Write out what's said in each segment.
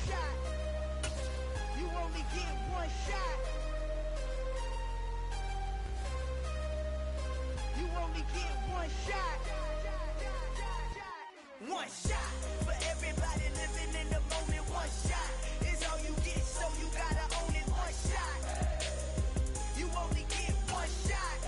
shot. You only get one shot. You only get one shot. One shot for everybody living in the moment. One shot is all you get, so you gotta own it. One shot. You only get one shot.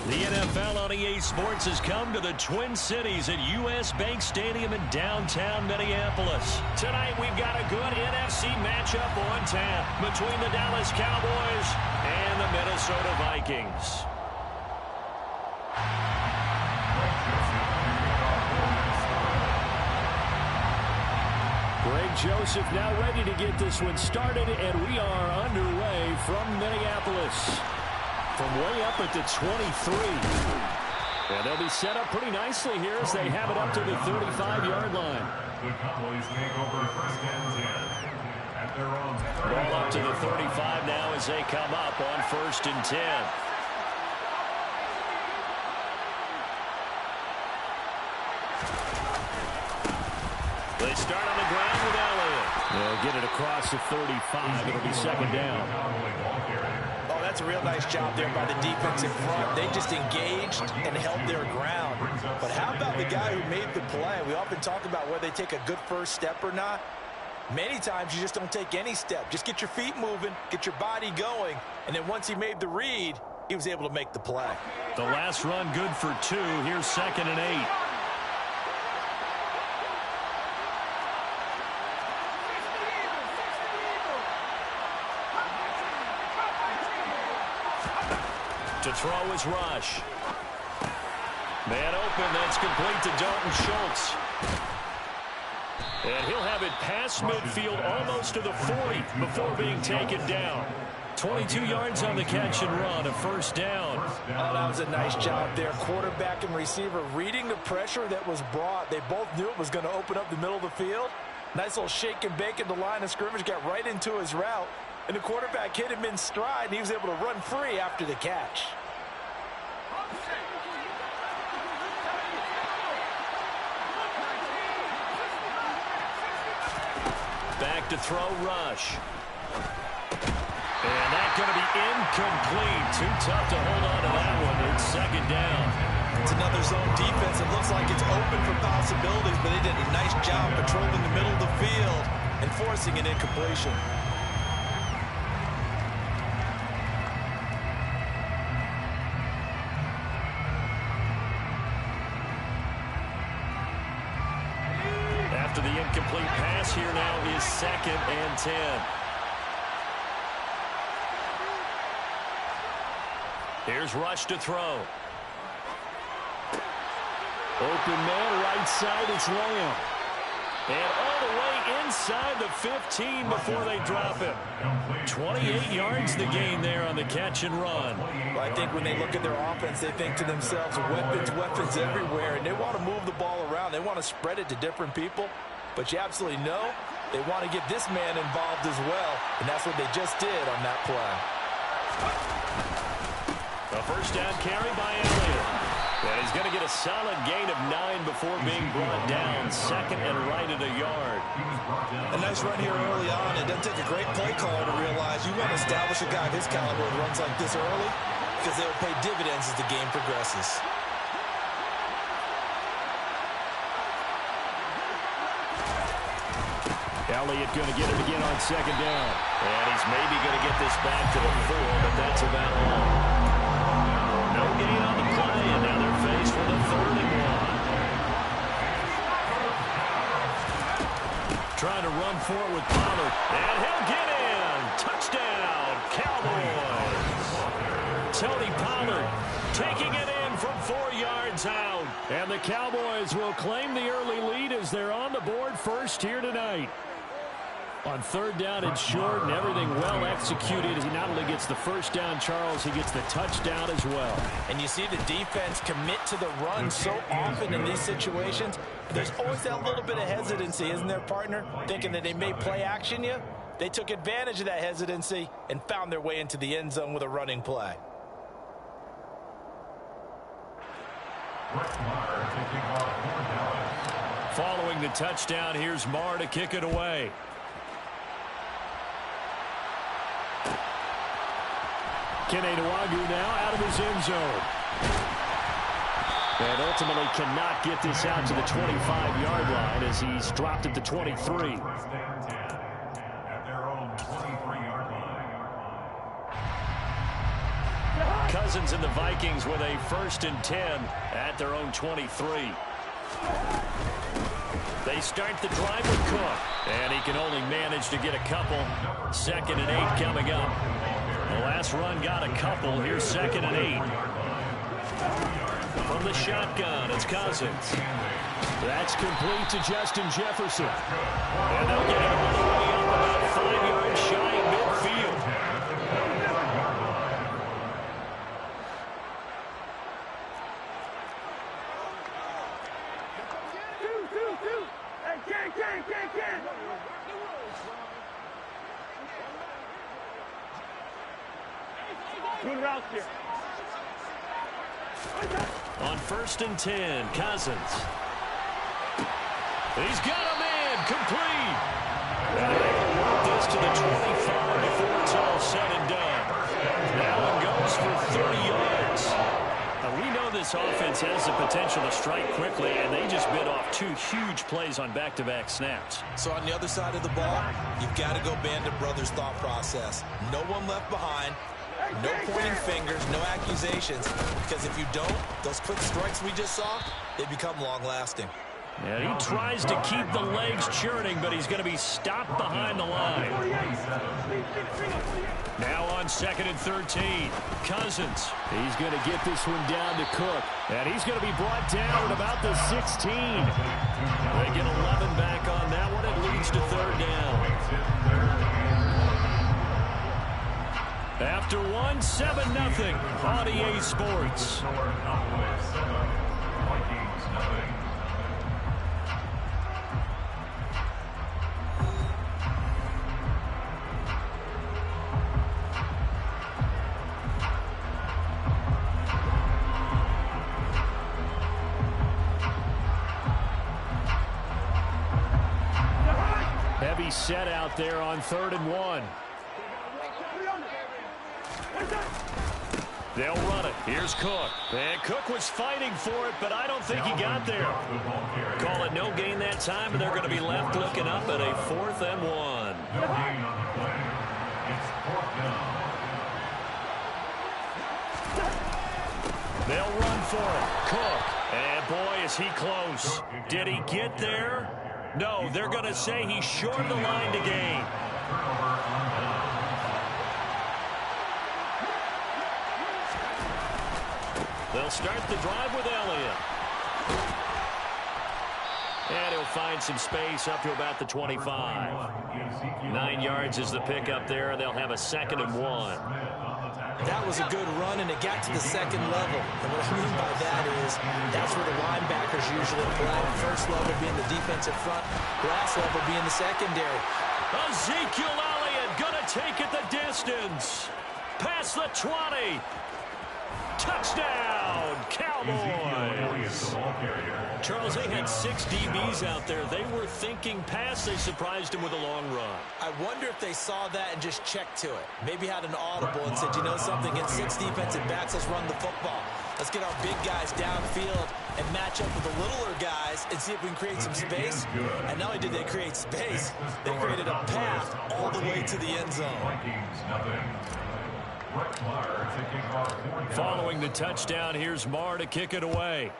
The NFL on EA Sports has come to the Twin Cities at U.S. Bank Stadium in downtown Minneapolis. Tonight we've got a good NFC matchup on tap between the Dallas Cowboys and the Minnesota Vikings. Greg Joseph now ready to get this one started, and we are underway from Minneapolis. From way up at the 23. And they'll be set up pretty nicely here as they have it up to the 35-yard line. The Cowboys take over first and 10 at their own. Ball up to the 35 now as they come up on first and 10. They start on the ground with Elliott. They'll get it across the 35. It'll be second down. Oh, that's a real nice job there by the defense in front. They just engaged and held their ground. But how about the guy who made the play? We often talk about whether they take a good first step or not. Many times you just don't take any step. Just get your feet moving, get your body going, and then once he made the read, he was able to make the play. The last run good for 2. Here's second and 8. To throw is Rush. Man open, that's complete to Dalton Schultz. And he'll have it past midfield almost to the 40 before being taken down. 22 yards on the catch and run, a first down. Oh, that was a nice job there. Quarterback and receiver reading the pressure that was brought. They both knew it was going to open up the middle of the field. Nice little shake and bake in the line of scrimmage, got right into his route. And the quarterback hit him in stride, and he was able to run free after the catch. Back to throw, Rush. And that's going to be incomplete. Too tough to hold on to that one. It's second down. It's another zone defense. It looks like it's open for possibilities, but they did a nice job patrolling the middle of the field and forcing an incompletion. After the incomplete pass, here now is second and 10. Here's Rush to throw. Open man, right side, it's Lamb. And all the way inside the 15 before they drop him. 28 yards the gain there on the catch and run. Well, I think when they look at their offense, they think to themselves, weapons everywhere, and they want to move the ball around. They want to spread it to different people. But you absolutely know they want to get this man involved as well, and that's what they just did on that play. A first down carry by Elliott. And he's going to get a solid gain of 9 before being brought down. Second and right at a yard. A nice run here early on. It doesn't take a great play caller to realize you want to establish a guy of his caliber who runs like this early because they'll pay dividends as the game progresses. Elliott going to get it again on second down. And he's maybe going to get this back to the 4, but that's about all. No gain on the play, and now they're faced with a 3rd and 1. Trying to run forward with Pollard. And he'll get in. Touchdown, Cowboys. Tony Pollard taking it in from 4 yards out. And the Cowboys will claim the early lead as they're on the board first here tonight. On third down and short and everything well executed. He not only gets the first down, Charles, he gets the touchdown as well. And you see the defense commit to the run so often in these situations. There's always that little bit of hesitancy, isn't there, partner? Thinking that they may play action you. They took advantage of that hesitancy and found their way into the end zone with a running play. Following the touchdown, here's Marr to kick it away. Kene Nwagu now out of his end zone. And ultimately cannot get this out to the 25-yard line as he's dropped at the 23. Cousins and the Vikings with a 1st and 10 at their own 23. They start the drive with Cook, and he can only manage to get a couple. 2nd and 8 coming up. The last run got a couple. Here's 2nd and 8. From the shotgun, it's Cousins. That's complete to Justin Jefferson. And they'll get it all the way up about 5 yards shy of midfield. Good route here. On 1st and 10, Cousins. He's got a man complete. And they'll work this to the 25 before it's all said and done. Now it goes for 30 yards. We know this offense has the potential to strike quickly, and they just bit off 2 huge plays on back-to-back snaps. So on the other side of the ball, you've got to go Bandit Brothers' thought process. No one left behind. No pointing fingers, no accusations, because if you don't, those quick strikes we just saw, they become long-lasting. And he tries to keep the legs churning, but he's going to be stopped behind the line. Now on 2nd and 13, Cousins. He's going to get this one down to Cook, and he's going to be brought down at about the 16. They get 11 back on that one. It leads to 3rd down. After 1, 7-0 on EA Sports. Heavy set out there on 3rd and 1. They'll run it. Here's Cook. And Cook was fighting for it, but I don't think he got there. Call it no gain that time, and they're going to be left looking up at a 4th and 1. No gain on the play. It's 4th down. They'll run for it. Cook. And boy, is he close. Did he get there? No, they're going to say he's short of the line to gain. They'll start the drive with Elliott. And he'll find some space up to about the 25. 9 yards is the pickup there. They'll have a 2nd and 1. That was a good run, and it got to the 2nd level. And what I mean by that is that's where the linebackers usually play. First level being the defensive front, last level being the secondary. Ezekiel Elliott going to take it the distance. Past the 20. Touchdown, Cowboys. Charles, they had 6 DBs out there. They were thinking pass. They surprised him with a long run. I wonder if they saw that and just checked to it. Maybe had an audible and said, you know something, against 6 defensive backs, let's run the football. Let's get our big guys downfield and match up with the littler guys and see if we can create some space. And not only did they create space, they created a path all the way to the end zone. Following the touchdown, here's Marr to kick it away.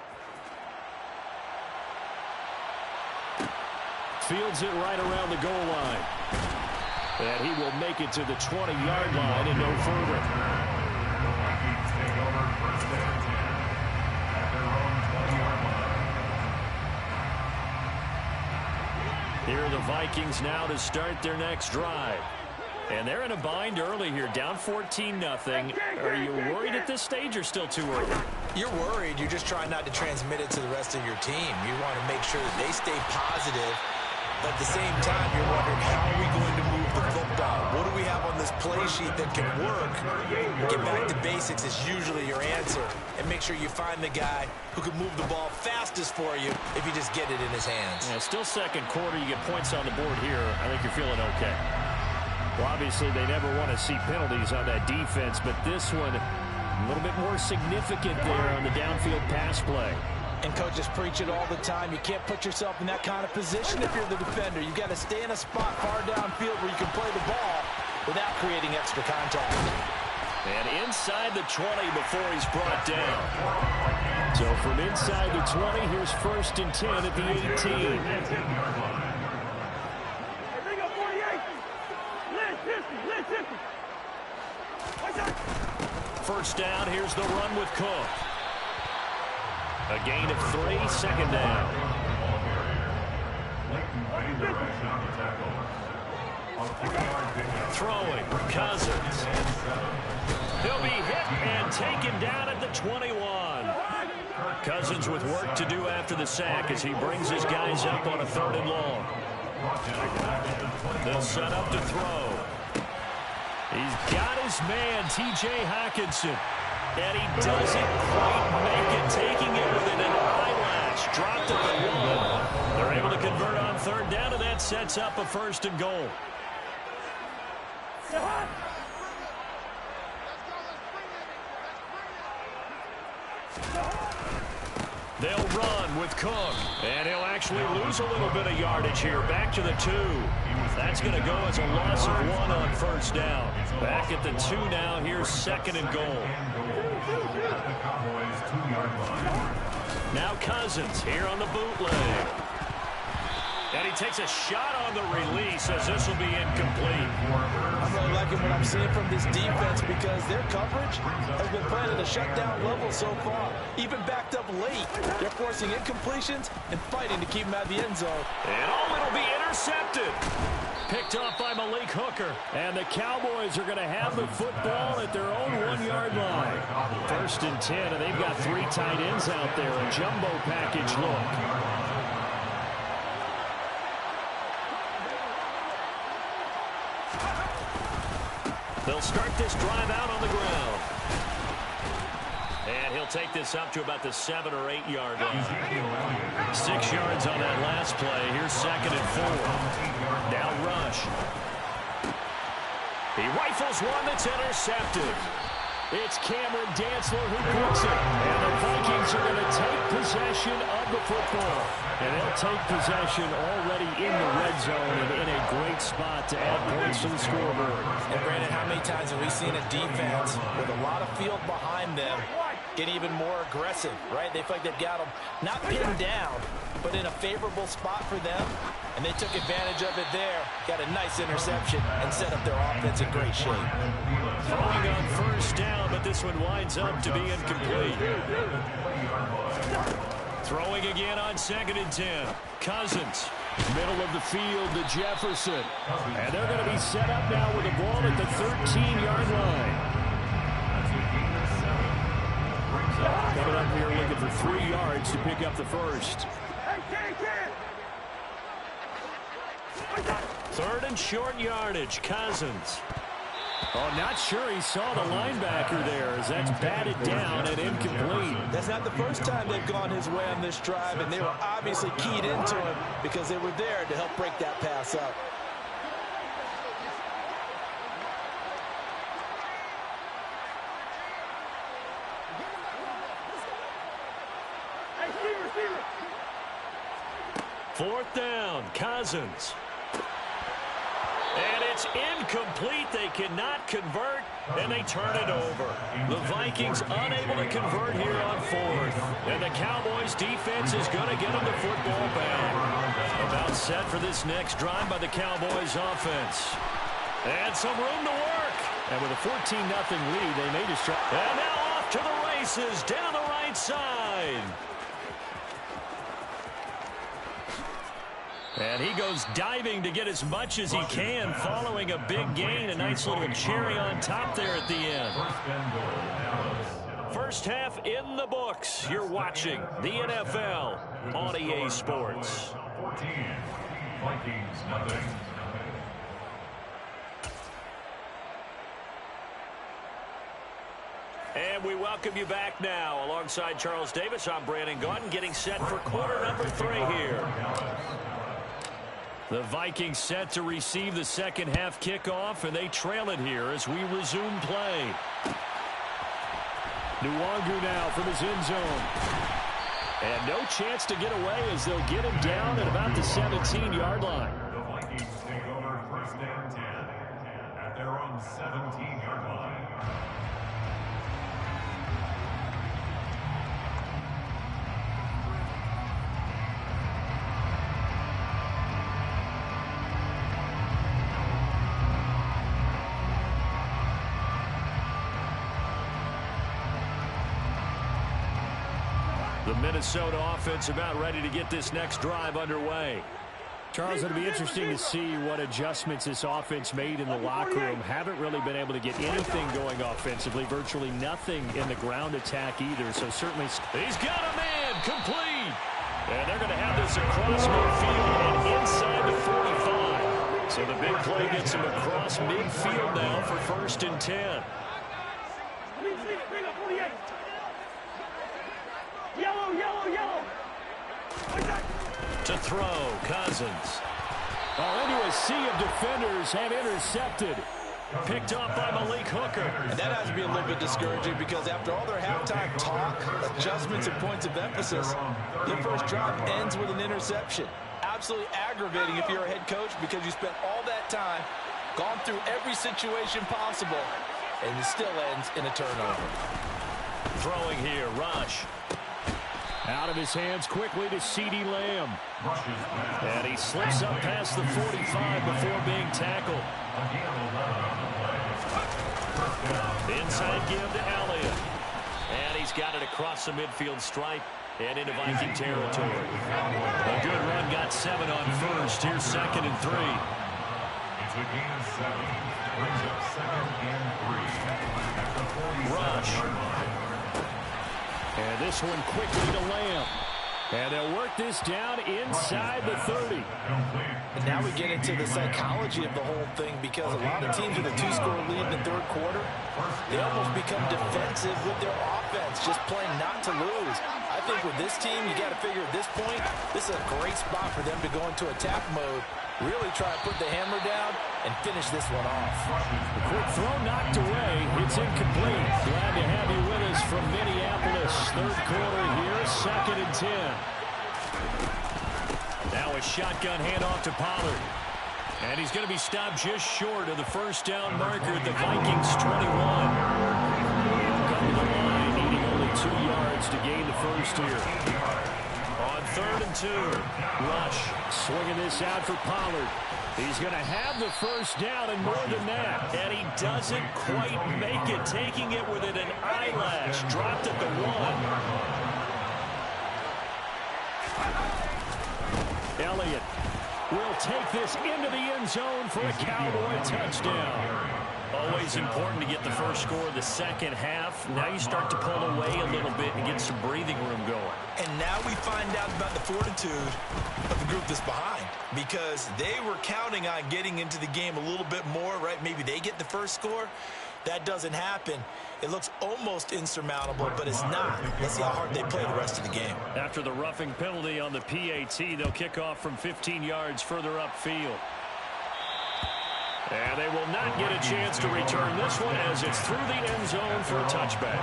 Fields it right around the goal line. And he will make it to the 20-yard line and no further. Here for the Vikings now to start their next drive. And they're in a bind early here, down 14-0. Are you worried at this stage or still too early? You're worried. You're just trying not to transmit it to the rest of your team. You want to make sure that they stay positive. But at the same time, you're wondering, how are we going to move the football? What do we have on this play sheet that can work? Get back to basics is usually your answer. And make sure you find the guy who can move the ball fastest for you if you just get it in his hands. Yeah, still second quarter. You get points on the board here. I think you're feeling okay. Well, obviously, they never want to see penalties on that defense, but this one a little bit more significant there on the downfield pass play. And coaches preach it all the time. You can't put yourself in that kind of position if you're the defender. You've got to stay in a spot far downfield where you can play the ball without creating extra contact. And inside the 20 before he's brought down. So from inside the 20, here's 1st and 10 at the 18. First down, here's the run with Cook. A gain of 3, 2nd down. Throwing, Cousins. He'll be hit and taken down at the 21. Cousins with work to do after the sack as he brings his guys up on a 3rd and long. They'll set up to throw. He's got his man, T.J. Hockenson. And he doesn't quite make it, taking it within an eyelash. Dropped at the 1. They're able to convert on 3rd down, and that sets up a 1st and goal. They'll run with Cook, and he'll actually lose a little bit of yardage here. Back to the 2. That's going to go as a loss of 1 on 1st down. Back at the 2 now. Here's 2nd and goal. Now Cousins here on the bootleg. And he takes a shot on the release as this will be incomplete. I'm really liking what I'm seeing from this defense because their coverage has been playing at a shutdown level so far. Even backed up late, they're forcing incompletions and fighting to keep them out of the end zone. And it'll be intercepted. Picked off by Malik Hooker. And the Cowboys are going to have the football at their own 1-yard line. 1st and 10, and they've got 3 tight ends out there. A jumbo package look. They'll start this drive out on the ground. And he'll take this up to about the 7 or 8 yard line. 6 yards on that last play. Here's 2nd and 4. Now rush. He rifles one that's intercepted. It's Cameron Dantzler who puts it. And the Vikings are going to take possession of the football. And they'll take possession already in the red zone and in a great spot to add points to the scoreboard. And Brandon, how many times have we seen a defense with a lot of field behind them get even more aggressive, right? They feel like they've got them not pinned down, but in a favorable spot for them. And they took advantage of it there. Got a nice interception and set up their offense in great shape. Throwing on 1st down, but this one winds up to be incomplete. Throwing again on 2nd and 10. Cousins, middle of the field to Jefferson. And they're going to be set up now with the ball at the 13-yard line. Coming up here looking for 3 yards to pick up the 1st. 3rd and short yardage. Cousins. Oh, not sure he saw the linebacker there as that's batted down and incomplete. That's not the first time they've gone his way on this drive, and they were obviously keyed into him because they were there to help break that pass up. Fourth down, Cousins. And it's incomplete. They cannot convert, and they turn it over. The Vikings unable to convert here on 4th. And the Cowboys defense is going to get them the football back. About set for this next drive by the Cowboys offense. And some room to work. And with a 14-0 lead, they may just try. And now off to the races down the right side. And he goes diving to get as much as he can following a big gain. A nice little cherry on top there at the end. First half in the books. You're watching the NFL on EA Sports. 14. Vikings, nothing. And we welcome you back now. Alongside Charles Davis, I'm Brandon Gaudin, getting set for quarter number 3 here. The Vikings set to receive the second half kickoff, and they trail it here as we resume play. Nwangu now from his end zone. And no chance to get away as they'll get him down at about the 17-yard line. The Vikings take over first and 10 at their own 17-yard line. The Minnesota offense about ready to get this next drive underway. Charles, it'll be interesting to see what adjustments this offense made in the locker room. Haven't really been able to get anything going offensively. Virtually nothing in the ground attack either. So certainly... He's got a man complete. And they're going to have this across midfield and inside the 45. So the big play gets him across midfield now for first and 10. Yellow, yellow, yellow. To throw, Cousins. Into a sea of defenders and intercepted. Picked off by Malik Hooker. And that has to be a little bit discouraging because after all their halftime talk, adjustments and points of emphasis, their first drive ends with an interception. Absolutely aggravating if you're a head coach because you spent all that time, gone through every situation possible, and it still ends in a turnover. Throwing here, Rush. Out of his hands quickly to CeeDee Lamb. And he slips up past the 45 before being tackled. Inside give to Elliott. And he's got it across the midfield stripe and into Viking territory. A good run, got 7 on first. Here's second and 3. It's a gain of 7. Brings up second and 3. At the 47-yard line. And this one quickly to Lamb. And they'll work this down inside the 30. And now we get into the psychology of the whole thing because a lot of teams with a 2-score lead in the third quarter, they almost become defensive with their offense, just playing not to lose. I think with this team, you got to figure at this point, this is a great spot for them to go into attack mode, really try to put the hammer down and finish this one off. The quick throw knocked away. It's incomplete. Glad to have you with us from Minneapolis. Third quarter here, second and 10. Now a shotgun handoff to Pollard. And he's going to be stopped just short of the first down marker at the Vikings 21. Come to the line, needing only 2 yards to gain the first here. On third and 2, Rush swinging this out for Pollard. He's going to have the first down and more than that. And he doesn't quite make it, taking it within an eyelash. Dropped at the 1. Elliott will take this into the end zone for a Cowboy touchdown. Always important to get the first score of the second half. Now you start to pull away a little bit and get some breathing room going. And now we find out about the fortitude of the group that's behind because they were counting on getting into the game a little bit more, right? Maybe they get the first score. That doesn't happen. It looks almost insurmountable, but it's not. Let's see how hard they play the rest of the game. After the roughing penalty on the PAT, they'll kick off from 15 yards further upfield. And they will not get a chance to return this one as it's through the end zone for a touchback.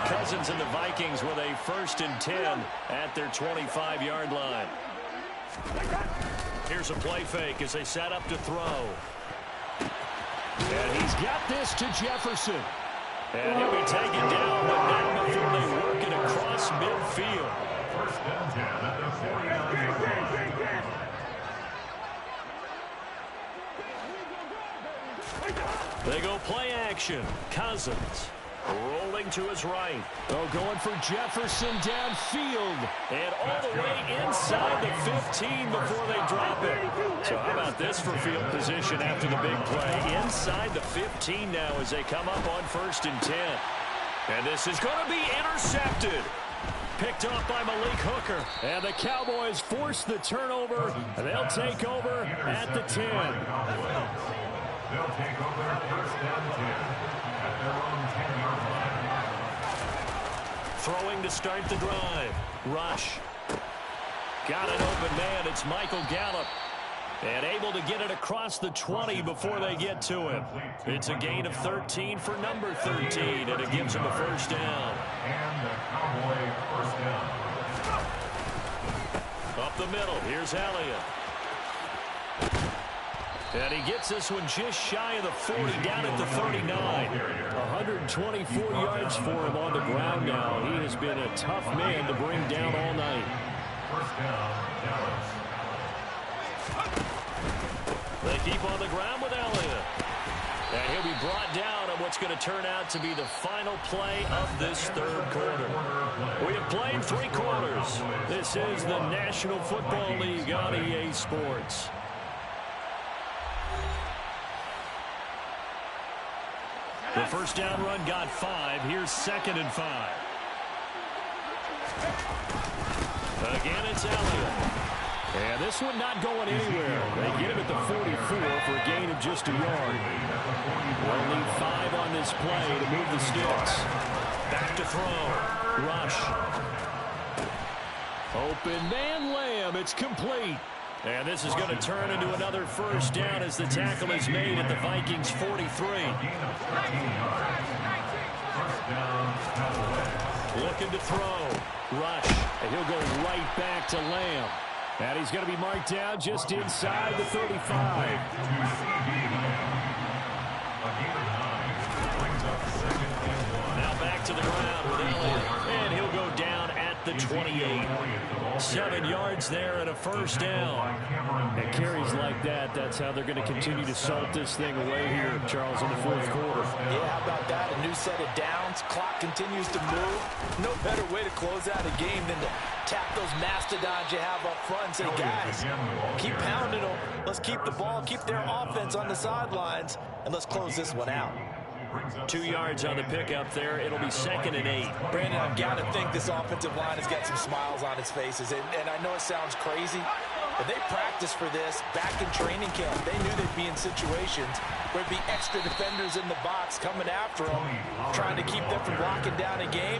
Cousins and the Vikings with a first and 10 at their 25-yard line. Here's a play fake as they set up to throw. And he's got this to Jefferson. And he'll be taken down, but not before they work it across midfield. First and 10 at the 49-yard line. They go play action. Cousins. Rolling to his right. Oh, going for Jefferson downfield. And all the way inside the 15 before they drop it. So how about this for field position after the big play? Inside the 15 now as they come up on 1st and 10. And this is going to be intercepted. Picked off by Malik Hooker. And the Cowboys force the turnover. And they'll take over at the 10. They'll take over 1st and 10 at their own 10-yard line. Throwing to start the drive. Rush. Got an open man. It's Michael Gallup. And able to get it across the 20 before they get to him. It's a gain of 13 for number 13, and it gives him a 1st down. And the Cowboy 1st down. Up the middle, here's Elliott. And he gets this one just shy of the 40, down at the 39. 124 yards for him on the ground now. He has been a tough man to bring down all night. 1st down, Dallas. They keep on the ground with Elliott. And he'll be brought down on what's going to turn out to be the final play of this 3rd quarter. We have played 3 quarters. This is the National Football League on EA Sports. The 1st down run got 5. Here's 2nd and 5. Again, it's Elliott. And this one not going anywhere. They get him at the 44 for a gain of just a yard. They'll need 5 on this play to move the sticks. Back to throw. Rush. Open man Lamb. It's complete. And this is going to turn into another 1st down as the tackle is made at the Vikings 43. Looking to throw. Rush. And he'll go right back to Lamb. And he's going to be marked down just inside the 35. Now back to the ground with Elliott. And he'll go down at the 28. 7 yards there and a 1st down. And carries like that, that's how they're going to continue to salt this thing away here, Charles, in the 4th quarter. Yeah, how about that? A new set of downs. Clock continues to move. No better way to close out a game than to tap those mastodons you have up front and say, guys, keep pounding them. Let's keep the ball, keep their offense on the sidelines, and let's close this one out. 2 yards on the pickup there. It'll be 2nd and 8. Brandon, I've got to think this offensive line has got some smiles on its faces. And I know it sounds crazy, but they practiced for this back in training camp. They knew they'd be in situations where there'd be extra defenders in the box coming after them, trying to keep them from locking down a game.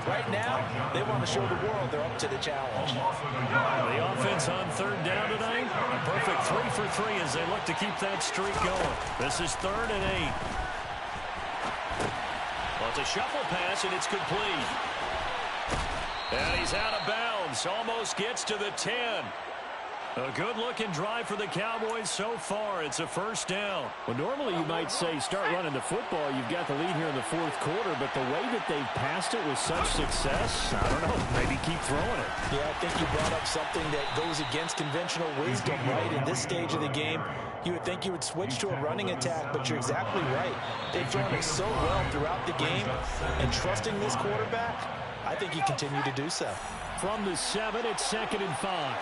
Right now, they want to show the world they're up to the challenge. The offense on 3rd down tonight. A perfect 3 for 3 as they look to keep that streak going. This is 3rd and 8. Well, it's a shuffle pass, and it's complete. And he's out of bounds. Almost gets to the 10. A good-looking drive for the Cowboys so far. It's a 1st down. Well, normally you might say start running the football. You've got the lead here in the 4th quarter, but the way that they've passed it with such success, I don't know, maybe keep throwing it. Yeah, I think you brought up something that goes against conventional wisdom, right? In this stage of the game, you would think you would switch to a running attack, but you're exactly right. They've thrown it so well throughout the game, and trusting this quarterback, I think you continue to do so. From the 7, it's 2nd and 5.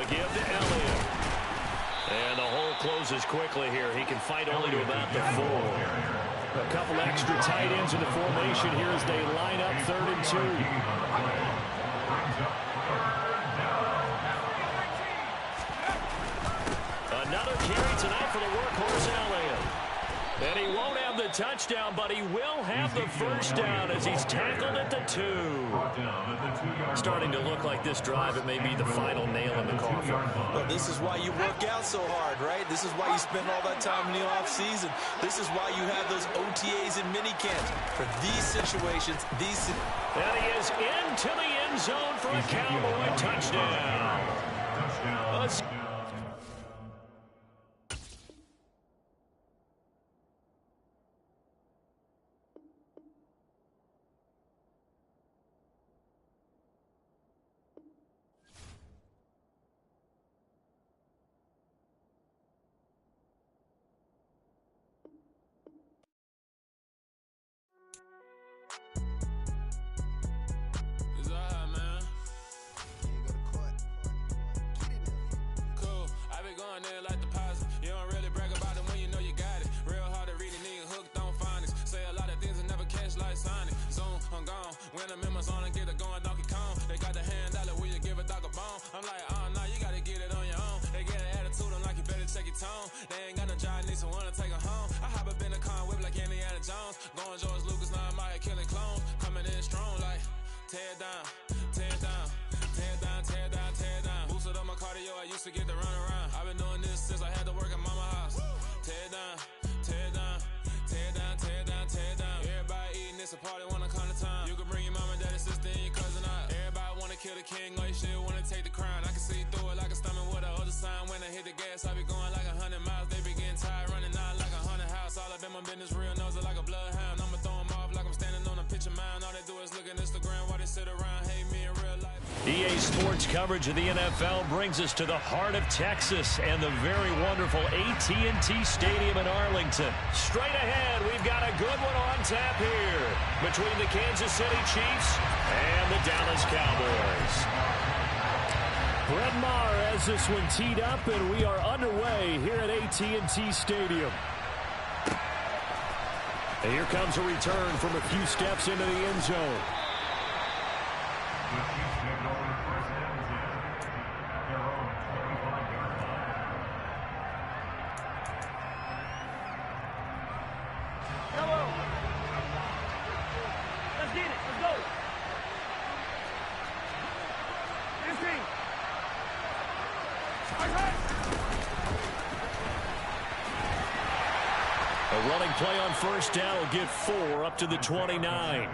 Give to Elliott. And the hole closes quickly here. He can fight only to about the 4. A couple extra tight ends in the formation here as they line up 3rd and 2. Another carry tonight for the workhorse Elliott. And he won't have the touchdown, but he will have the 1st down as he's tackled at the 2. Starting to look like this drive, it may be the final nail in the coffin. Well, this is why you work out so hard, right? This is why you spend all that time in the offseason. This is why you have those OTAs and minicamps. For these situations, And he is into the end zone for a Cowboy touchdown. going in like deposit. You don't really brag about it when you know you got it. Real hard to read a nigga hooked on phonics. Say a lot of things and never catch like Sonic. Zoom, I'm gone. When I'm in my zone and get it going Donkey Kong. They got the hand dollar, will you give a dog a bone? I'm like, oh, no, you gotta get it on your own. They get an attitude, I'm like, you better check your tone. They ain't got no job, need someone to take her home. I hop up in a car whip like Indiana Jones. Going George Lucas, now I'm out here killing clones. Coming in strong like, tear down, tear down, tear down, tear down, tear down. Boosted up my cardio, I used to get to run around. I've been doing this since I had to work at mama house. Tear down, tear down, tear down, tear down, tear down. Everybody eating, it's a party when I come to time. You can bring your mom and daddy, sister, and your cousin out. Everybody wanna kill the king, or you still wanna take the crown. I can see through it like a stomach with a other sign. When I hit the gas, I be going like 100 miles. They be getting tired, running out like a haunted house. All up in my business, real nose like a bloodhound. I'ma throw them off like I'm standing on a picture mound. All they do is look at Instagram while they sit around, hate me in real life. EA Sports coverage of the NFL brings us to the heart of Texas and the very wonderful AT&T Stadium in Arlington. Straight ahead, we've got a good one on tap here between the Kansas City Chiefs and the Dallas Cowboys. Brett Maher has this one teed up, and we are underway here at AT&T Stadium. And here comes a return from a few steps into the end zone. A running play on first down will get 4 up to the 29.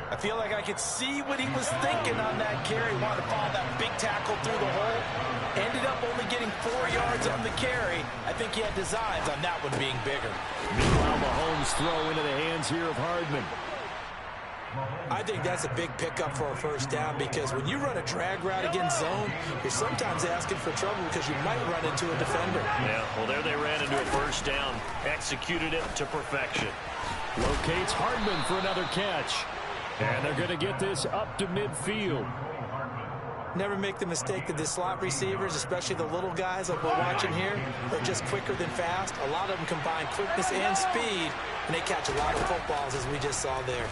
I feel like I could see what he was thinking on that carry. Wanted to follow that big tackle through the hole. Ended up only getting 4 yards on the carry. I think he had designs on that one being bigger. Meanwhile, Mahomes throw into the hands here of Hardman. I think that's a big pickup for a first down because when you run a drag route against zone, you're sometimes asking for trouble because you might run into a defender. Yeah, well, there they ran into a first down. Executed it to perfection. Locates Hardman for another catch. And they're going to get this up to midfield. Never make the mistake that the slot receivers, especially the little guys like we're watching here, are just quicker than fast. A lot of them combine quickness and speed, and they catch a lot of footballs as we just saw there.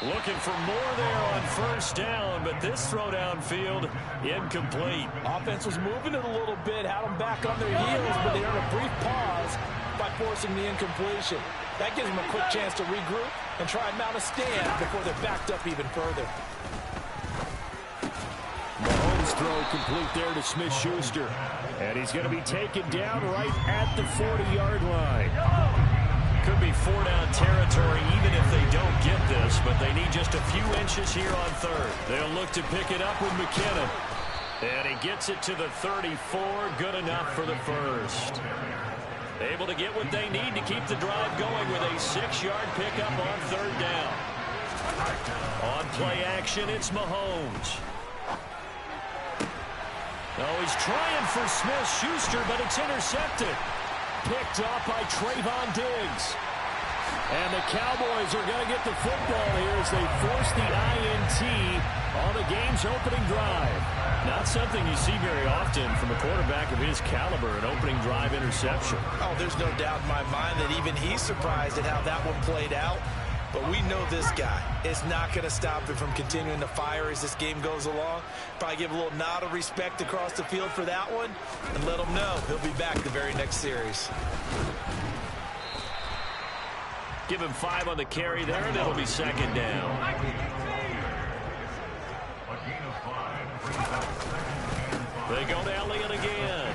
Looking for more there on first down, but this throw downfield incomplete. Offense was moving it a little bit, had them back on their heels, but they earned a brief pause by forcing the incompletion. That gives them a quick chance to regroup and try and mount a stand before they're backed up even further. Mahomes throw complete there to Smith-Schuster. And he's going to be taken down right at the 40-yard line. Could be 4-down territory even if they don't get this, but they need just a few inches here on third. They'll look to pick it up with McKinnon. And he gets it to the 34. Good enough for the first. Able to get what they need to keep the drive going with a 6-yard pickup on third down. On play action, it's Mahomes. Oh, he's trying for Smith-Schuster, but it's intercepted. Picked off by Trayvon Diggs. And the Cowboys are going to get the football here as they force the INT on the game's opening drive. Not something you see very often from a quarterback of his caliber, an opening drive interception. Oh, there's no doubt in my mind that even he's surprised at how that one played out. But we know this guy is not going to stop him from continuing to fire as this game goes along. Probably give a little nod of respect across the field for that one and let him know he'll be back the very next series. Give him 5 on the carry there, and it'll be second down. They go to Elliott again.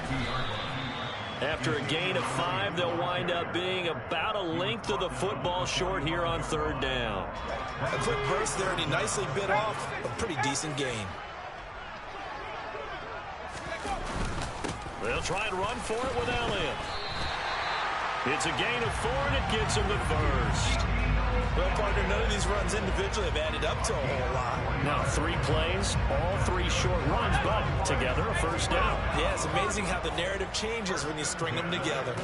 After a gain of 5, they'll wind up being about a length of the football short here on third down. A quick burst there, and he nicely bit off a pretty decent gain. They'll try and run for it with Elliott. It's a gain of 4, and it gets him the first. Well, partner, none of these runs individually have added up to a whole lot. Now 3 plays, all 3 short runs, but together a first down. Yeah, it's amazing how the narrative changes when you string them together.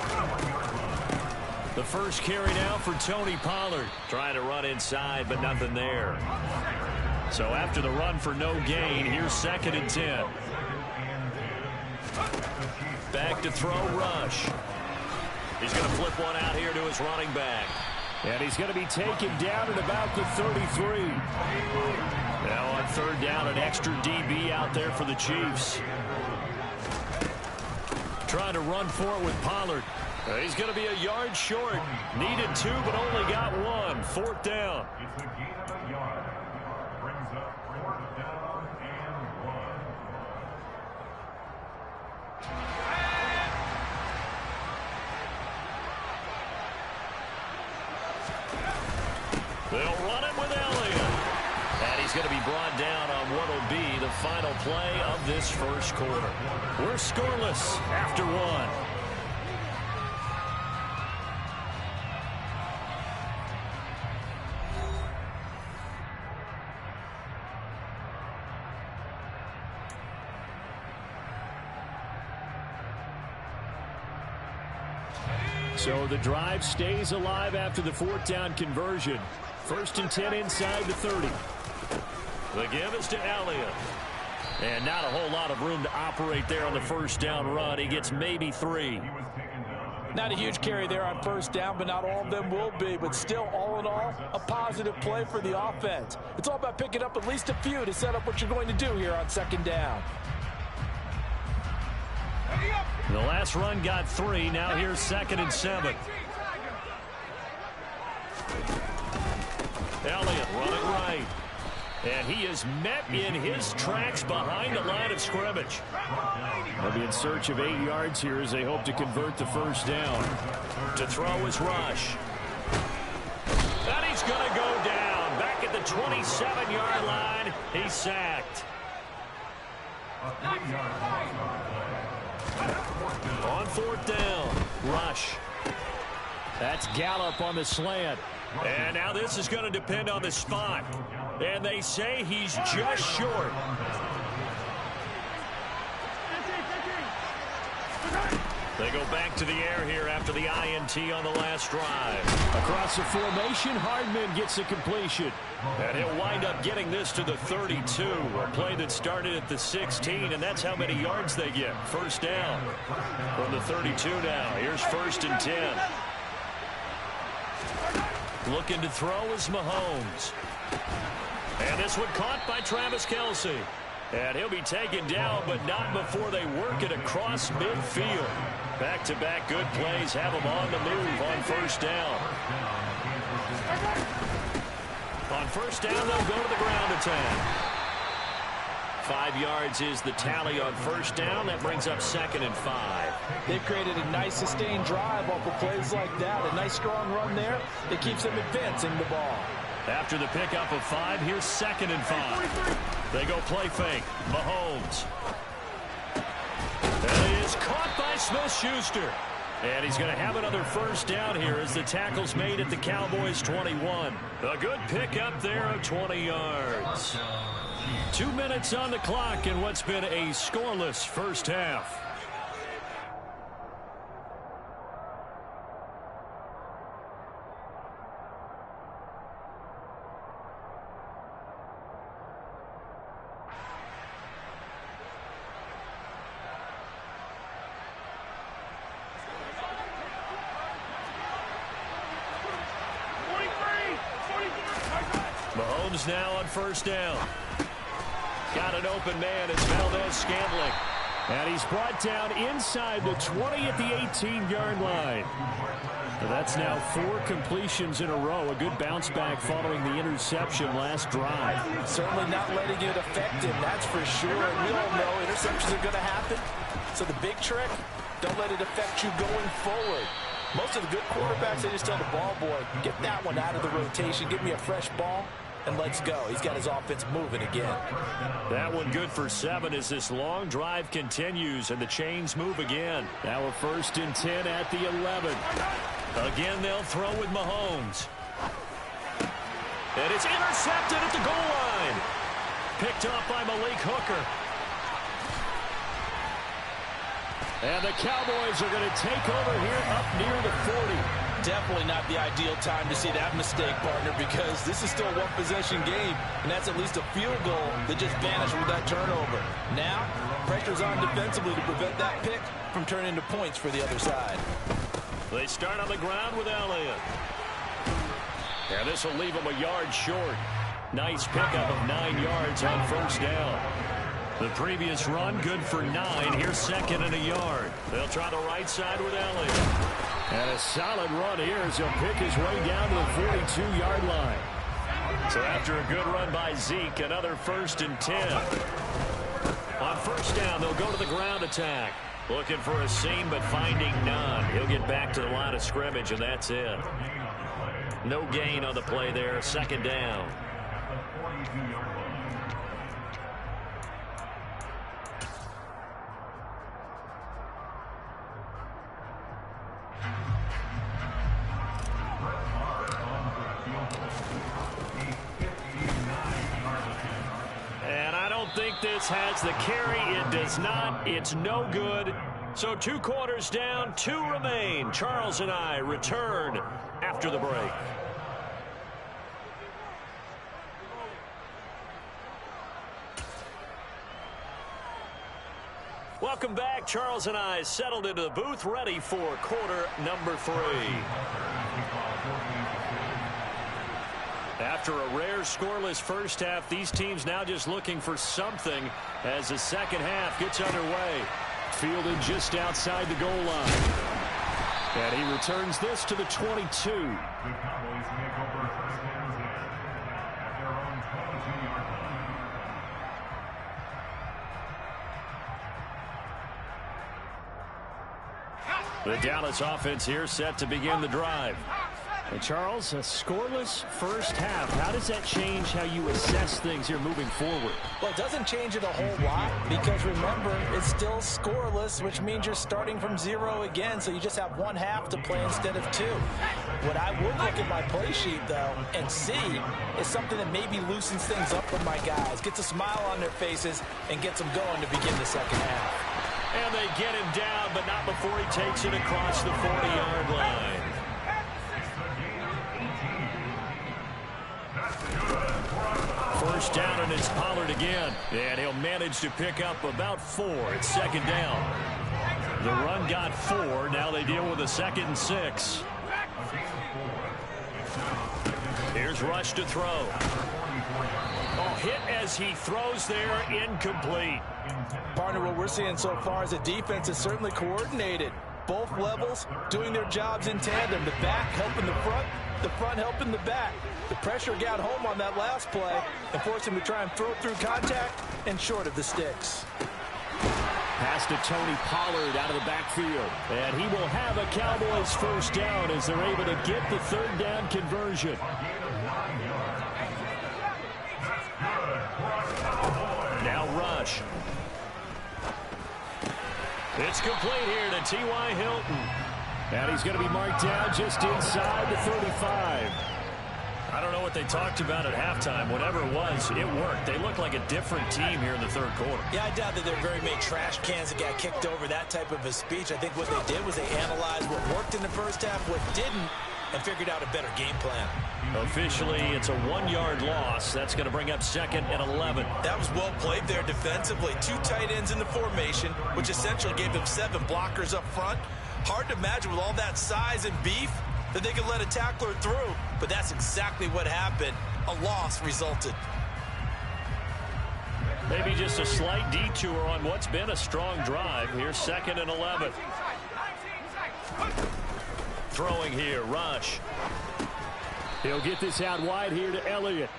The first carry now for Tony Pollard. Trying to run inside, but nothing there. So after the run for no gain, here's 2nd and 10. Back to throw, Rush. He's going to flip one out here to his running back. And he's going to be taken down at about the 33. Now on 3rd down, an extra DB out there for the Chiefs. Trying to run for it with Pollard. He's going to be a yard short. Needed 2, but only got 1. 4th down. It's a gain of a yard. Brings up 4th down and 1. They'll run it with Elliott. And he's going to be brought down on what will be the final play of this first quarter. We're scoreless after 1. So the drive stays alive after the 4th down conversion. 1st and 10 inside the 30. The give is to Elliott. And not a whole lot of room to operate there on the 1st down run. He gets maybe 3. Not a huge carry there on 1st down, but not all of them will be. But still, all in all, a positive play for the offense. It's all about picking up at least a few to set up what you're going to do here on 2nd down. The last run got 3. Now here's 2nd and 7. Elliott running right. And he is met in his tracks behind the line of scrimmage. They'll be in search of 8 yards here as they hope to convert the 1st down. To throw is Rush. And he's going to go down. Back at the 27-yard line. He's sacked. On 4th down, Rush. That's Gallup on the slant. And now this is going to depend on the spot. And they say he's just short. They go back to the air here after the INT on the last drive. Across the formation, Hardman gets a completion. And he'll wind up getting this to the 32. A play that started at the 16, and that's how many yards they get. 1st down from the 32 now. Here's 1st and 10. Looking to throw is Mahomes. And this one caught by Travis Kelce. And he'll be taken down, but not before they work it across midfield. Back-to-back good plays have him on the move on 1st down. On 1st down, they'll go to the ground attack. 5 yards is the tally on 1st down. That brings up 2nd and 5. They've created a nice sustained drive off of plays like that. A nice strong run there that keeps them advancing the ball. After the pickup of 5, here's 2nd and 5. They go play fake. Mahomes. And he is caught by Smith-Schuster. And he's going to have another 1st down here as the tackle's made at the Cowboys' 21. A good pickup there of 20 yards. 2 minutes on the clock in what's been a scoreless first half. Mahomes now on 1st down. Got an open man. It's Valdez-Scantling. And he's brought down inside the 20 at the 18-yard line. That's now 4 completions in a row. A good bounce back following the interception last drive. Certainly not letting it affect him, that's for sure. And we all know interceptions are going to happen. So the big trick, don't let it affect you going forward. Most of the good quarterbacks, they just tell the ball boy, get that one out of the rotation, give me a fresh ball, and let's go. He's got his offense moving again. That one good for 7 as this long drive continues and the chains move again. Now a 1st and 10 at the 11. Again, they'll throw with Mahomes. And it's intercepted at the goal line. Picked up by Malik Hooker. And the Cowboys are going to take over here up near the 40. Definitely not the ideal time to see that mistake, partner, because this is still a one-possession game, and that's at least a field goal that just vanished with that turnover. Now, pressure's on defensively to prevent that pick from turning into points for the other side. They start on the ground with Elliott. And this will leave him a yard short. Nice pickup of 9 yards on first down. The previous run, good for 9. Here's second and a yard. They'll try the right side with Elliott. And a solid run here as he'll pick his way down to the 42-yard line. So after a good run by Zeke, another 1st and 10. On first down, they'll go to the ground attack. Looking for a seam, but finding none. He'll get back to the line of scrimmage, and that's it. No gain on the play there. Second down. And I don't think this has the carry. It does not. It's no good. So 2 quarters down, 2 remain. Charles and I return after the break. Welcome back. Charles and I settled into the booth, ready for quarter number 3. After a rare scoreless first half, these teams now just looking for something as the second half gets underway. Fielded just outside the goal line. And he returns this to the 22. The Cowboys make over first downs at their own 22-yard line. The Dallas offense here set to begin the drive. And Charles, a scoreless first half. How does that change how you assess things here moving forward? Well, it doesn't change it a whole lot because, remember, it's still scoreless, which means you're starting from 0 again, so you just have 1 half to play instead of 2. What I would look at my play sheet, though, and see is something that maybe loosens things up for my guys, gets a smile on their faces, and gets them going to begin the second half. And they get him down, but not before he takes it across the 40-yard line. First down, and it's Pollard again. And he'll manage to pick up about 4. It's second down. The run got 4. Now they deal with a 2nd and 6. Here's Rush to throw. Oh, hit as he throws there, incomplete. Partner, what we're seeing so far is the defense is certainly coordinated. Both levels doing their jobs in tandem. The back helping the front helping the back. The pressure got home on that last play and forced him to try and throw through contact and short of the sticks. Pass to Tony Pollard out of the backfield. And he will have a Cowboys first down as they're able to get the 3rd down conversion. Now Rush. It's complete here to T.Y. Hilton. And he's going to be marked down just inside the 35. I don't know what they talked about at halftime. Whatever it was, it worked. They look like a different team here in the 3rd quarter. Yeah, I doubt that there are very many trash cans that got kicked over that type of a speech. I think what they did was they analyzed what worked in the first half, what didn't, and figured out a better game plan. Officially, it's a 1-yard loss. That's going to bring up 2nd and 11. That was well played there defensively. 2 tight ends in the formation, which essentially gave them 7 blockers up front. Hard to imagine with all that size and beef that they could let a tackler through, but that's exactly what happened. A loss resulted. Maybe just a slight detour on what's been a strong drive. Here's 2nd and 11. Throwing here, Rush. He'll get this out wide here to Elliott.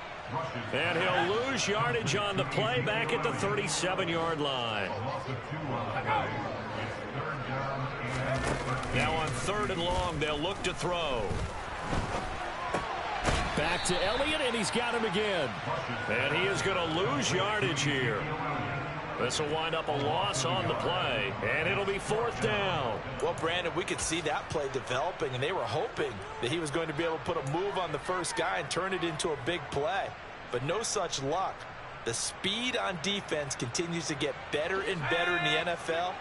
And he'll lose yardage on the play back at the 37-yard line. Now on 3rd and long, they'll look to throw. Back to Elliott, and he's got him again. And he is going to lose yardage here. This will wind up a loss on the play, and it'll be 4th down. Well, Brandon, we could see that play developing, and they were hoping that he was going to be able to put a move on the first guy and turn it into a big play. But no such luck. The speed on defense continues to get better and better in the NFL.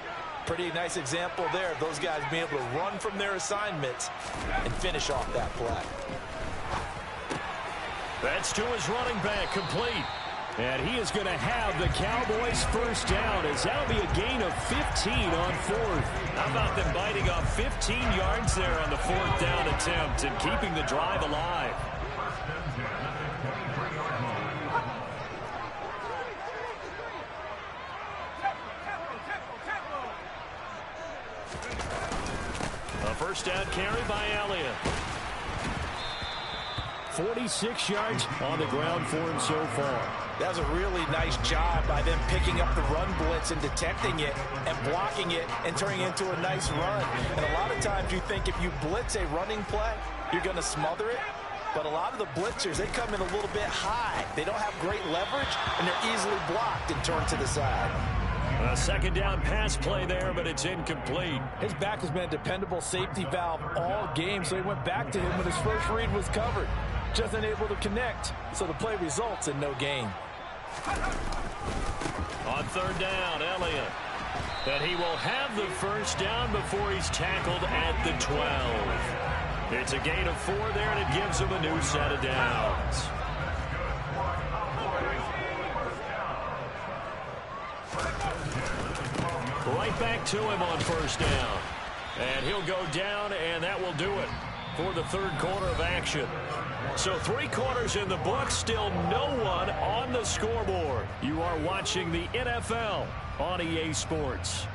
Pretty nice example there of those guys being able to run from their assignments and finish off that play. That's to his running back, complete. And he is going to have the Cowboys first down, as that'll be a gain of 15 on fourth. How about them biting off 15 yards there on the fourth down attempt and keeping the drive alive? A first down carry by Elliott. 46 yards on the ground for him so far. That was a really nice job by them picking up the run blitz and detecting it and blocking it and turning it into a nice run. And a lot of times you think if you blitz a running play, you're going to smother it. But a lot of the blitzers, they come in a little bit high. They don't have great leverage, and they're easily blocked and turned to the side. A second down pass play there, but it's incomplete. His back has been a dependable safety valve all game, so he went back to him when his first read was covered. Just unable to connect, so the play results in no gain. On third down, Elliott. And he will have the first down before he's tackled at the 12. It's a gain of 4 there, and it gives him a new set of downs. Right back to him on first down. And he'll go down, and that will do it for the third quarter of action. So 3 quarters in the book, still no one on the scoreboard. You are watching the NFL on EA Sports.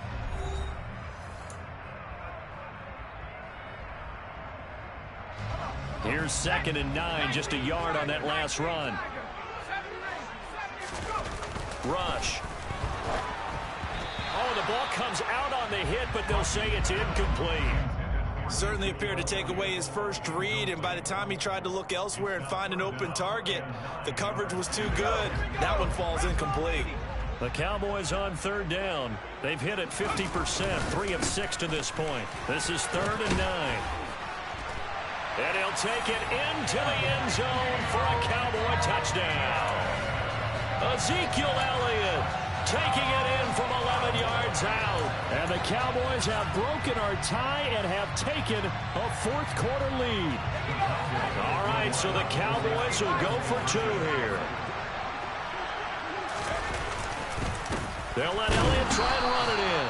Here's 2nd and 9, just a yard on that last run. Rush. Oh, the ball comes out on the hit, but they'll say it's incomplete. Certainly appeared to take away his first read, and by the time he tried to look elsewhere and find an open target, the coverage was too good. That one falls incomplete. The Cowboys on third down. They've hit it 50%, 3 of 6 to this point. This is 3rd and 9. And he'll take it into the end zone for a Cowboy touchdown. Ezekiel Elliott taking it in from 11 yards out. And the Cowboys have broken our tie and have taken a fourth quarter lead. All right, so the Cowboys will go for 2 here. They'll let Elliott try and run it in.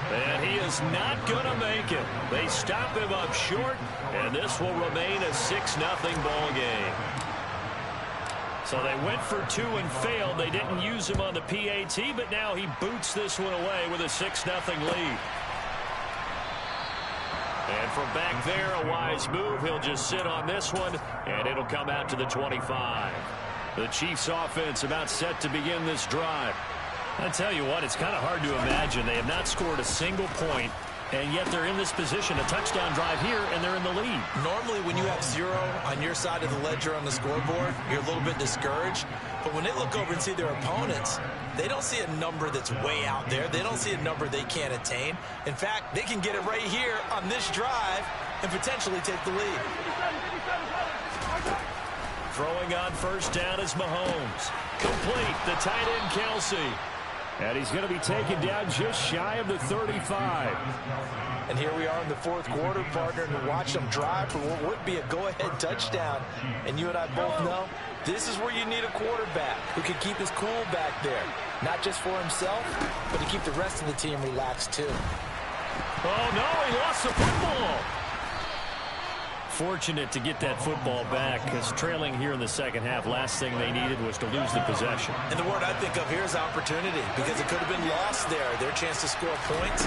And he is not going to make it. They stop him up short, and this will remain a 6-0 ball game. So they went for 2 and failed. They didn't use him on the PAT, but now he boots this one away with a 6-0 lead. And from back there, a wise move. He'll just sit on this one, and it'll come out to the 25. The Chiefs offense about set to begin this drive. I tell you what, it's kind of hard to imagine. They have not scored a single point, and yet they're in this position, a touchdown drive here, and they're in the lead. Normally, when you have 0 on your side of the ledger on the scoreboard, you're a little bit discouraged. But when they look over and see their opponents, they don't see a number that's way out there. They don't see a number they can't attain. In fact, they can get it right here on this drive and potentially take the lead. Throwing on first down is Mahomes. Complete, the tight end Kelsey. And he's going to be taken down just shy of the 35. And here we are in the fourth quarter, partner, and watch them drive for what would be a go-ahead touchdown. And you and I both know this is where you need a quarterback who can keep his cool back there. Not just for himself, but to keep the rest of the team relaxed too. Oh, no, he lost the football. Fortunate to get that football back, because trailing here in the second half, last thing they needed was to lose the possession. And the word I think of here is opportunity, because it could have been lost there, their chance to score points.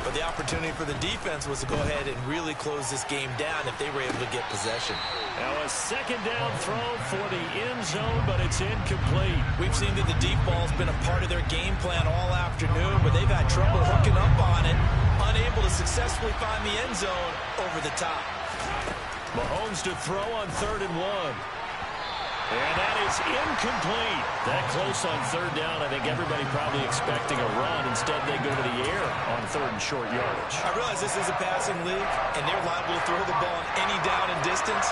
But the opportunity for the defense was to go ahead and really close this game down if they were able to get possession. Now a second down throw for the end zone, but it's incomplete. We've seen that the deep ball's been a part of their game plan all afternoon, but they've had trouble hooking up on it, unable to successfully find the end zone over the top. Mahomes to throw on 3rd and 1. And that is incomplete. That close on third down. I think everybody probably expecting a run. Instead, they go to the air on 3rd and short yardage. I realize this is a passing league, and they're liable to throw the ball on any down and distance.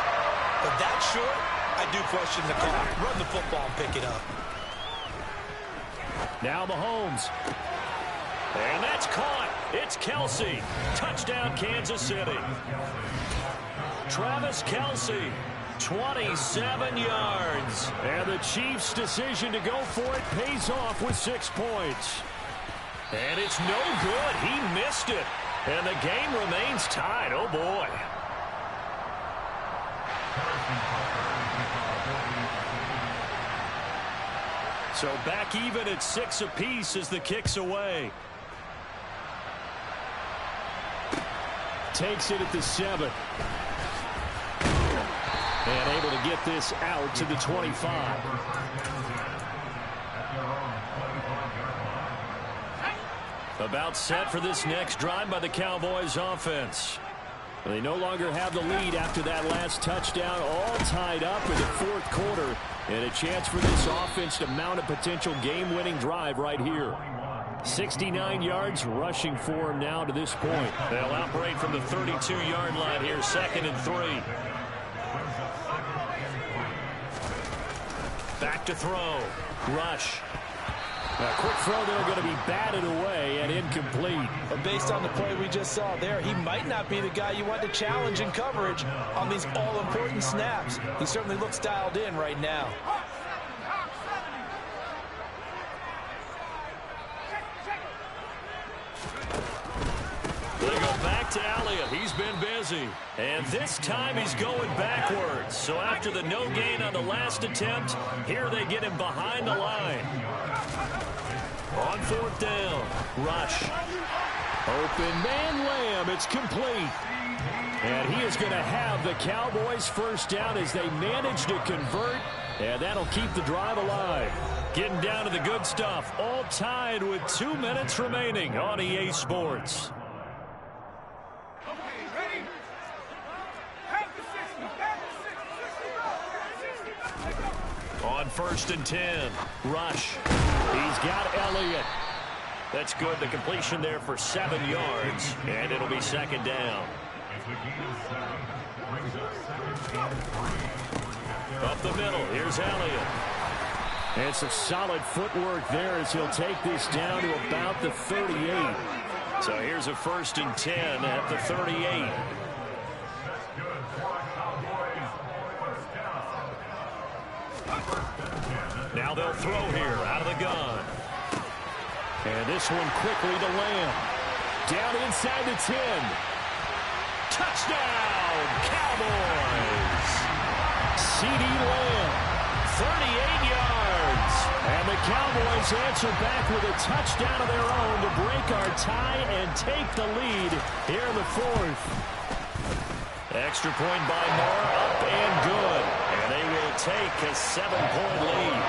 But that short, I do question the call. Run the football and pick it up. Now Mahomes. And that's caught. It's Kelsey. Touchdown, Kansas City. Travis Kelsey, 27 yards. And the Chiefs' decision to go for it pays off with 6 points. And it's no good. He missed it. And the game remains tied. Oh, boy. So back even at 6 apiece as the kick's away. Takes it at the 7. And able to get this out to the 25. About set for this next drive by the Cowboys offense. They no longer have the lead after that last touchdown, all tied up in the 4th quarter. And a chance for this offense to mount a potential game-winning drive right here. 69 yards rushing for him now to this point. They'll operate from the 32-yard line here, 2nd and 3. Back to throw. Rush. A quick throw there going to be batted away and incomplete. But based on the play we just saw there, he might not be the guy you want to challenge in coverage on these all-important snaps. He certainly looks dialed in right now. They go back to Elliott. He's been busy. And this time he's going backwards. So after the no gain on the last attempt, here they get him behind the line. On 4th down, Rush. Open man Lamb. It's complete. And he is going to have the Cowboys first down as they manage to convert. And that'll keep the drive alive. Getting down to the good stuff. All tied with 2 minutes remaining on EA Sports. On 1st and 10, Rush. He's got Elliott. That's good. The completion there for 7 yards, and it'll be 2nd down. Up the middle, here's Elliott. And some solid footwork there as he'll take this down to about the 38. So here's a 1st and 10 at the 38. Now they'll throw here out of the gun. And this one quickly to Lamb. Down inside the 10. Touchdown, Cowboys. C.D. Lamb, 38 yards. And the Cowboys answer back with a touchdown of their own to break our tie and take the lead here in the 4th. Extra point by Moore, up and good. And they will take a 7-point lead.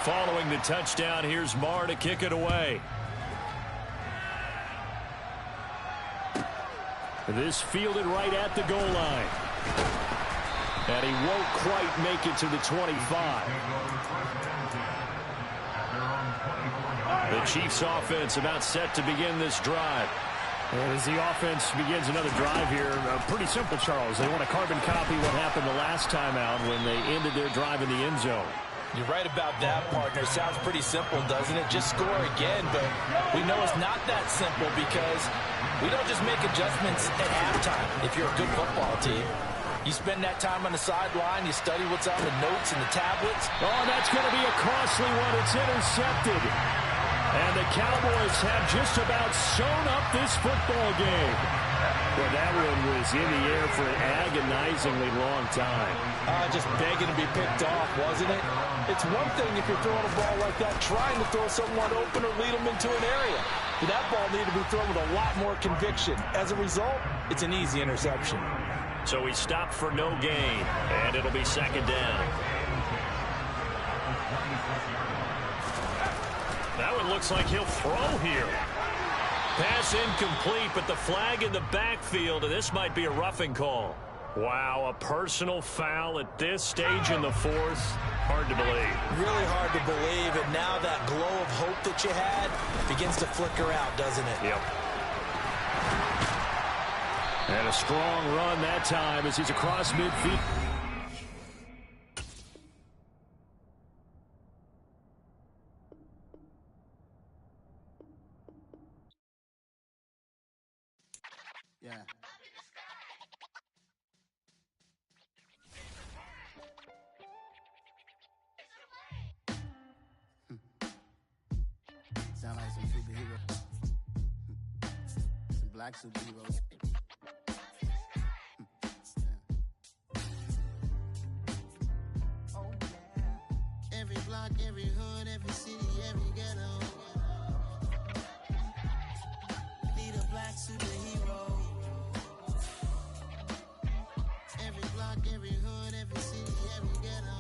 Following the touchdown, here's Moore to kick it away. This fielded right at the goal line. And he won't quite make it to the 25. The Chiefs offense about set to begin this drive. As the offense begins another drive here, pretty simple, Charles. They want to carbon copy what happened the last time out when they ended their drive in the end zone. You're right about that, partner. Sounds pretty simple, doesn't it? Just score again, but we know it's not that simple because we don't just make adjustments at halftime if you're a good football team. You spend that time on the sideline, you study what's on the notes and the tablets. Oh, that's going to be a costly one. It's intercepted. And the Cowboys have just about sewn up this football game. Well, that one was in the air for an agonizingly long time. Just begging to be picked off, wasn't it? It's one thing if you're throwing a ball like that, trying to throw someone open or lead them into an area. But that ball needed to be thrown with a lot more conviction. As a result, it's an easy interception. So he stopped for no gain, and it'll be 2nd down. That one looks like he'll throw here. Pass incomplete, but the flag in the backfield, and this might be a roughing call. Wow, a personal foul at this stage in the 4th. Hard to believe. Really hard to believe, and now that glow of hope that you had begins to flicker out, doesn't it? Yep. And a strong run that time as he's across midfield. Yeah. Sound like some superheroes. Some black superheroes. Oh, yeah. Every block, every hood, every city, every ghetto. Need a black superhero. Every block, every hood, every city, every ghetto.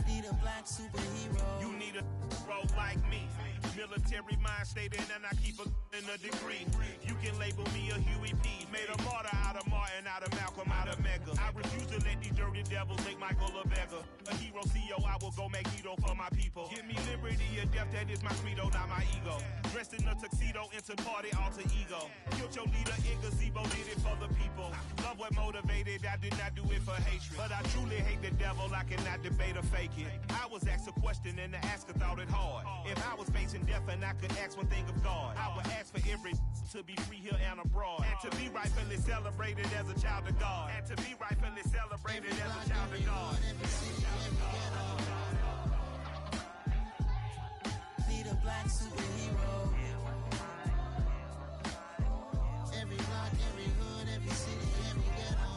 Need a black superhero. You need a hero like me. Military mind state and I keep in a degree. You can label me a Huey P. Made a martyr out of Martin, out of Malcolm, out of Mega. I refuse to let these dirty devils make Michael a beggar. A hero CEO, I will go Magneto for my people. Give me liberty or death, that is my credo, not my ego. Dressed in a tuxedo, into party, alter ego. Killed your leader in gazebo, did it for the people. Love what motivated, I did not do it for hatred. But I truly hate the devil, I cannot debate or fake it. I was asked a question and the asker thought it hard. If I was facing death and I could ask one thing of God, I would ask for every to be free here and abroad, and to be rightfully celebrated as a child of God, and to be rightfully celebrated as a child of God. Need a black superhero. Every block, every hood, every city, every ghetto.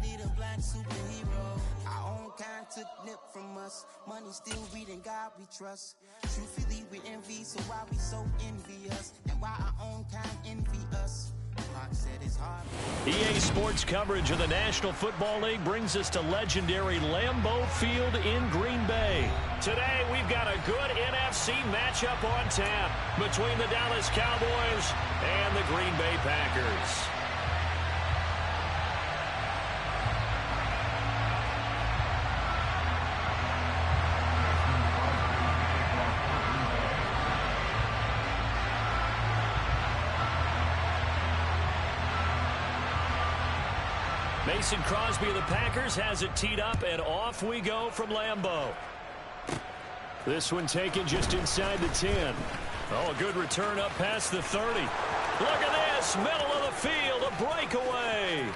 Need a black superhero. Our own kind took nip from us. Money still reading God we trust. Truthfully we envy, so why we so envious? And why our own kind envy us? Pac said it's hard. EA Sports coverage of the National Football League brings us to legendary Lambeau Field in Green Bay. Today we've got a good NFC matchup on tap between the Dallas Cowboys and the Green Bay Packers. Mason Crosby of the Packers has it teed up, and off we go from Lambeau. This one taken just inside the 10. Oh, a good return up past the 30. Look at this, middle of the field, a breakaway.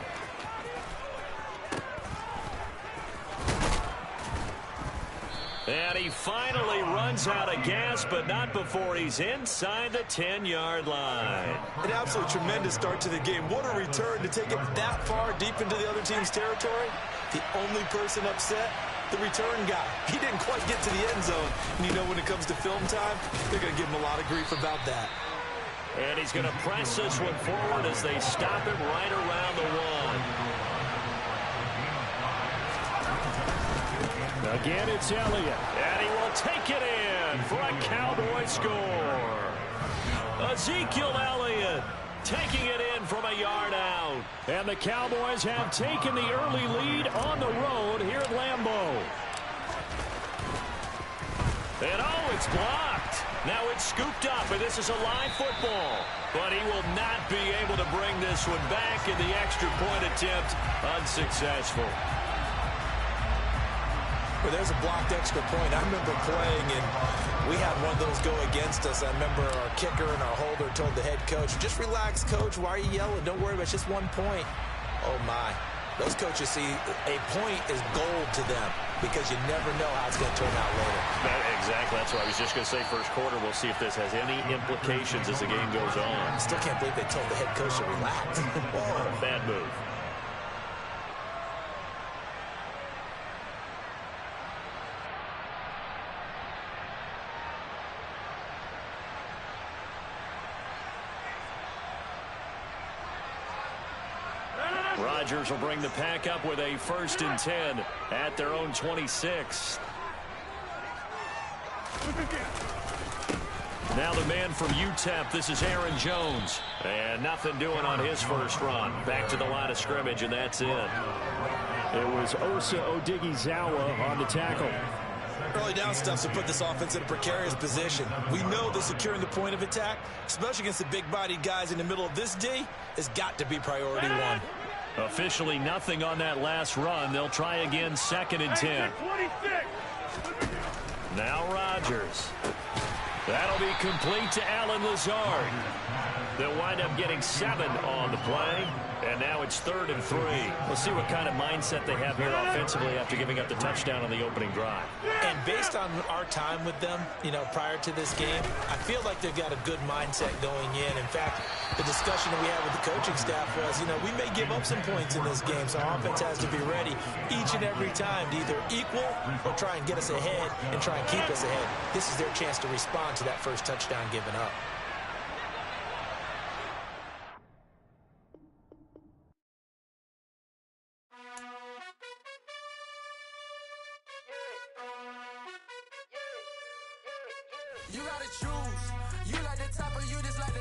And he finally runs out of gas, but not before he's inside the 10-yard line. An absolutely tremendous start to the game. What a return to take it that far deep into the other team's territory. The only person upset, the return guy. He didn't quite get to the end zone. And you know when it comes to film time, they're going to give him a lot of grief about that. And he's going to press this one forward as they stop him right around the 1. Again, it's Elliott, and he will take it in for a Cowboy score. Ezekiel Elliott taking it in from a yard out. And the Cowboys have taken the early lead on the road here at Lambeau. And oh, it's blocked. Now it's scooped up, and this is a live football. But he will not be able to bring this one back in the extra point attempt. Unsuccessful. Well, there's a blocked extra point. I remember playing, and we had one of those go against us. I remember our kicker and our holder told the head coach, just relax, coach. Why are you yelling? Don't worry about it. It's just 1 point. Oh, my. Those coaches see a point is gold to them because you never know how it's going to turn out later. Exactly. That's what I was just going to say. First quarter, we'll see if this has any implications as the game goes on. I still can't believe they told the head coach to relax. Whoa. Bad move. Rodgers will bring the pack up with a 1st and 10 at their own 26. Now the man from UTEP, this is Aaron Jones. And nothing doing on his first run. Back to the line of scrimmage, and that's it. It was Osa Odighizuwa on the tackle. Early down stuff to put this offense in a precarious position. We know that securing the point of attack, especially against the big-bodied guys in the middle of this D, has got to be priority 1. Officially nothing on that last run. They'll try again 2nd and 10. Now Rodgers. That'll be complete to Alan Lazard. They'll wind up getting 7 on the play. And now it's 3rd and 3. We'll see what kind of mindset they have here offensively after giving up the touchdown on the opening drive. And based on our time with them, prior to this game, I feel like they've got a good mindset going in. In fact, the discussion that we had with the coaching staff was, we may give up some points in this game, so our offense has to be ready each and every time to either equal or try and get us ahead and try and keep us ahead. This is their chance to respond to that first touchdown given up. You gotta choose. You like the top or you just like